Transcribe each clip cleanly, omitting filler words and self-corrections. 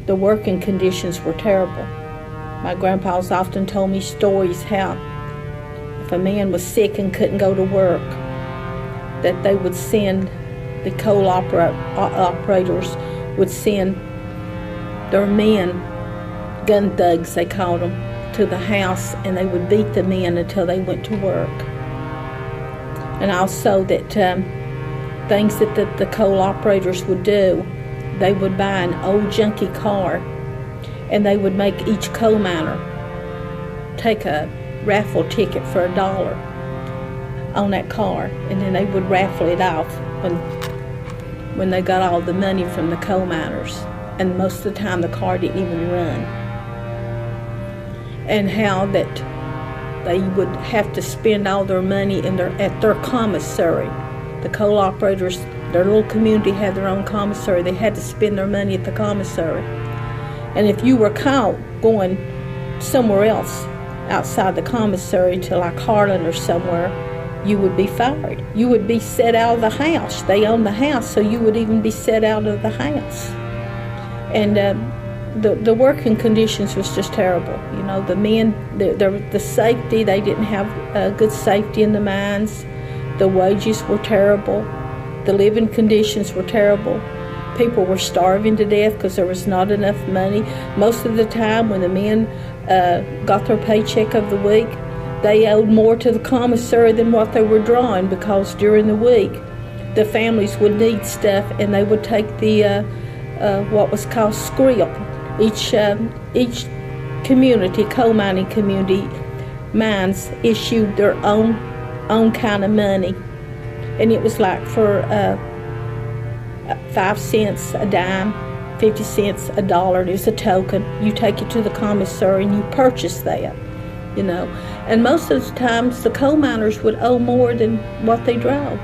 The working conditions were terrible. My grandpa's often told me stories how if a man was sick and couldn't go to work, that they would send, the coal operators would send their men, gun thugs they called them, to the house, and they would beat the men until they went to work. And also that things that the coal operators would do, they would buy an old junky car, and they would make each coal miner take a raffle ticket for $1 on that car, and then they would raffle it off when they got all the money from the coal miners. And most of the time the car didn't even run. And how that they would have to spend all their money at their commissary. The coal operators, their little community had their own commissary. They had to spend their money at the commissary. And if you were caught going somewhere else outside the commissary to like Harlan or somewhere, you would be fired. You would be set out of the house. They owned the house, so you would even be set out of the house. And the working conditions was just terrible. You know, the men, the safety, they didn't have good safety in the mines. The wages were terrible. The living conditions were terrible. People were starving to death because there was not enough money. Most of the time when the men got their paycheck of the week, they owed more to the commissary than what they were drawing, because during the week the families would need stuff, and they would take the what was called scrip. Each community, coal mining community, mines issued their own kind of money, and it was like for 5 cents a dime, 50 cents a dollar. It was a token. You take it to the commissary and you purchase that, you know. And most of the times the coal miners would owe more than what they drawed.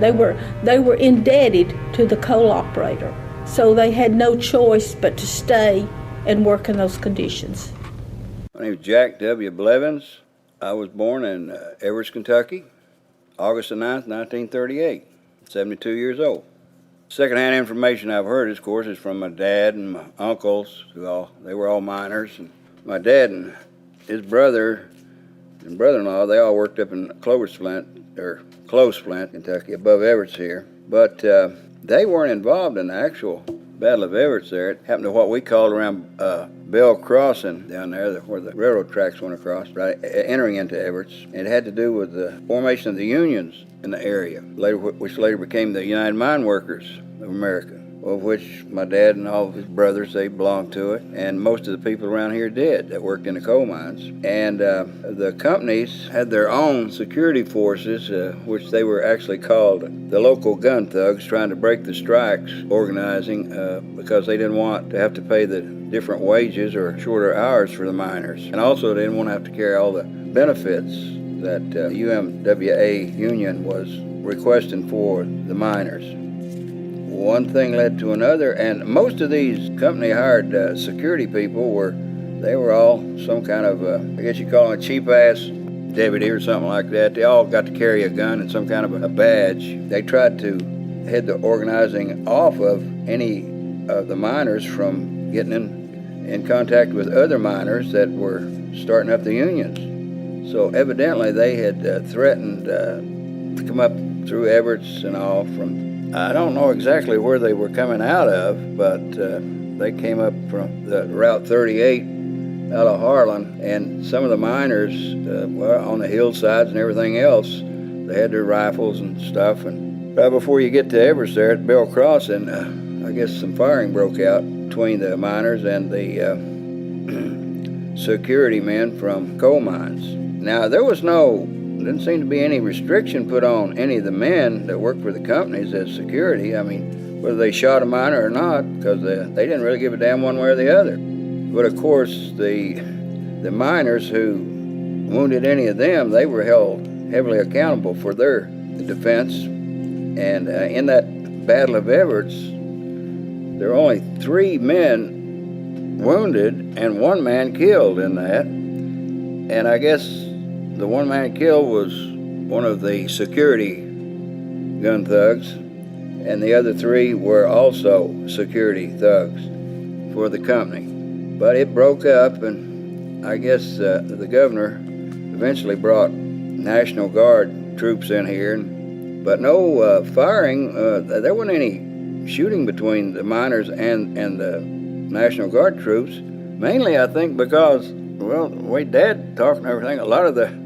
They were indebted to the coal operator, so they had no choice but to stay and work in those conditions. My name is Jack W. Blevins. I was born in Evarts, Kentucky, August the 9th, 1938, 72 years old. Secondhand information I've heard, of course, is from my dad and my uncles, they were all miners. And my dad and his brother and brother-in-law, they all worked up in Clovis Flint, Kentucky, above Evarts here. But they weren't involved in the actual Battle of Evarts there. It happened to what we called around Bell Crossing down there, where the railroad tracks went across, right, entering into Evarts. It had to do with the formation of the unions in the area, which later became the United Mine Workers of America. of which my dad and all of his brothers, they belonged to it, and most of the people around here did that worked in the coal mines. And the companies had their own security forces, which they were actually called the local gun thugs, trying to break the strikes organizing because they didn't want to have to pay the different wages or shorter hours for the miners. And also they didn't want to have to carry all the benefits that UMWA union was requesting for the miners. One thing led to another, and most of these company-hired security people were all some kind of, I guess you call them a cheap-ass deputy or something like that. They all got to carry a gun and some kind of a badge. They tried to head the organizing off of any of the miners from getting in contact with other miners that were starting up the unions. So evidently they had threatened to come up through Evarts and all from, I don't know exactly where they were coming out of, but they came up from the Route 38 out of Harlan, and some of the miners were on the hillsides and everything else. They had their rifles and stuff, and right before you get to Evarts there at Bell Crossing, I guess some firing broke out between the miners and the security men from coal mines. Now, didn't seem to be any restriction put on any of the men that worked for the companies as security. I mean, whether they shot a miner or not, because they didn't really give a damn one way or the other. But of course, the miners who wounded any of them, they were held heavily accountable for their defense. And in that Battle of Evarts, there were only 3 men wounded and 1 man killed in that. And I guess the 1 man killed was one of the security gun thugs, and the other 3 were also security thugs for the company. But it broke up, and I guess the governor eventually brought National Guard troops in here, but no firing. There wasn't any shooting between the miners and the National Guard troops, mainly I think because, well, the way Dad talked and everything, a lot of the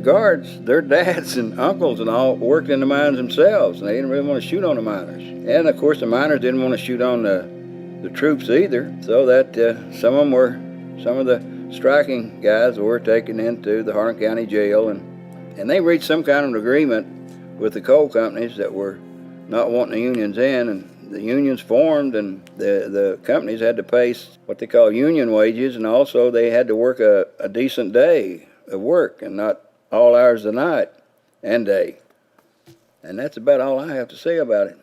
guards, their dads and uncles and all worked in the mines themselves, and they didn't really want to shoot on the miners. And of course the miners didn't want to shoot on the troops either, so that some of the striking guys were taken into the Harlan County jail, and they reached some kind of agreement with the coal companies that were not wanting the unions in, and the unions formed, and the companies had to pay what they call union wages, and also they had to work a decent day of work and not all hours of the night and day. And that's about all I have to say about it.